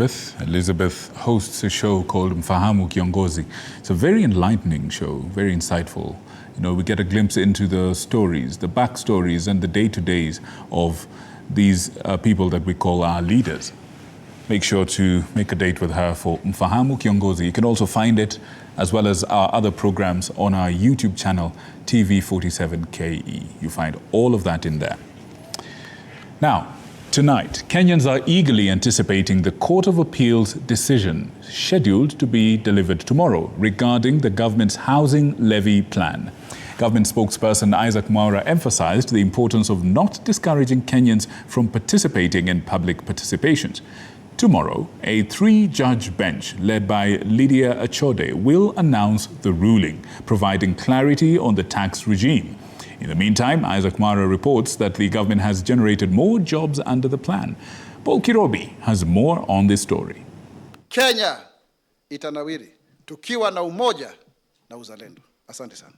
Elizabeth hosts a show called Mfahamu Kiongozi. It's a very enlightening show, very insightful. You know, we get a glimpse into the stories, the backstories and the day-to-days of these people that we call our leaders. Make sure to make a date with her for Mfahamu Kiongozi. You can also find it, as well as our other programs, on our YouTube channel, TV47KE. You find all of that in there. Now, tonight, Kenyans are eagerly anticipating the Court of Appeal's decision, scheduled to be delivered tomorrow, regarding the government's housing levy plan. Government spokesperson Isaac Mwaura emphasized the importance of not discouraging Kenyans from participating in public participations. Tomorrow, a three-judge bench led by Lydia Achode will announce the ruling, providing clarity on the tax regime. In the meantime, Isaac Mwaura reports that the government has generated more jobs under the plan. Paul Kirobi has more on this story. Kenya itanawiri tukiwa na umoja na uzalendo. Asante sana.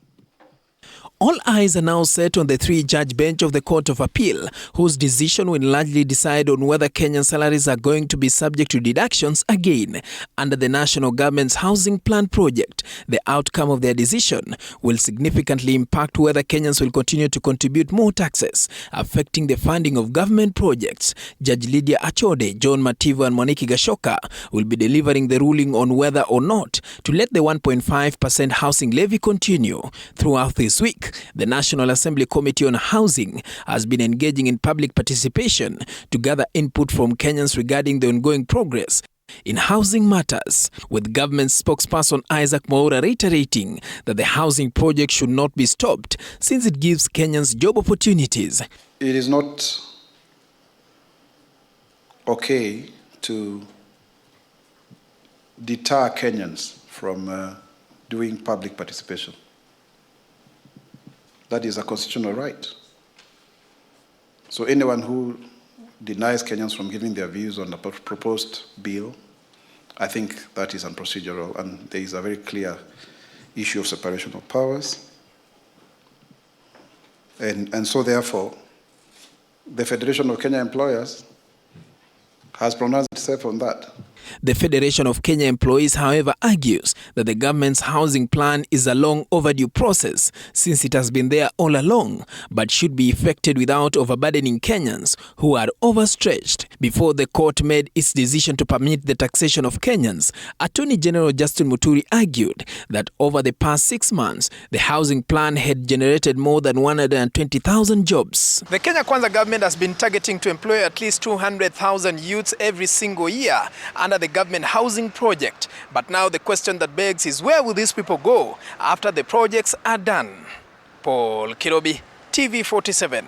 All eyes are now set on the three-judge bench of the Court of Appeal, whose decision will largely decide on whether Kenyan salaries are going to be subject to deductions again under the national government's housing plan project. The outcome of their decision will significantly impact whether Kenyans will continue to contribute more taxes, affecting the funding of government projects. Judge Lydia Achode, John Mativo and Mwaniki Gashoka will be delivering the ruling on whether or not to let the 1.5% housing levy continue. Throughout this week, the National Assembly Committee on Housing has been engaging in public participation to gather input from Kenyans regarding the ongoing progress in housing matters, with government spokesperson Isaac Mwaura reiterating that the housing project should not be stopped since it gives Kenyans job opportunities. It is not okay to deter Kenyans from doing public participation. That is a constitutional right. So anyone who denies Kenyans from giving their views on the proposed bill, I think that is unprocedural, and there is a very clear issue of separation of powers. And so therefore, the Federation of Kenya Employers has pronounced itself on that. The Federation of Kenya Employees, however, argues that the government's housing plan is a long overdue process since it has been there all along, but should be effected without overburdening Kenyans who are overstretched. Before the court made its decision to permit the taxation of Kenyans, Attorney General Justin Muturi argued that over the past 6 months, the housing plan had generated more than 120,000 jobs. The Kenya Kwanza government has been targeting to employ at least 200,000 youths every single year under the government housing project. But now the question that begs is, where will these people go after the projects are done? Paul Kirobi, TV47.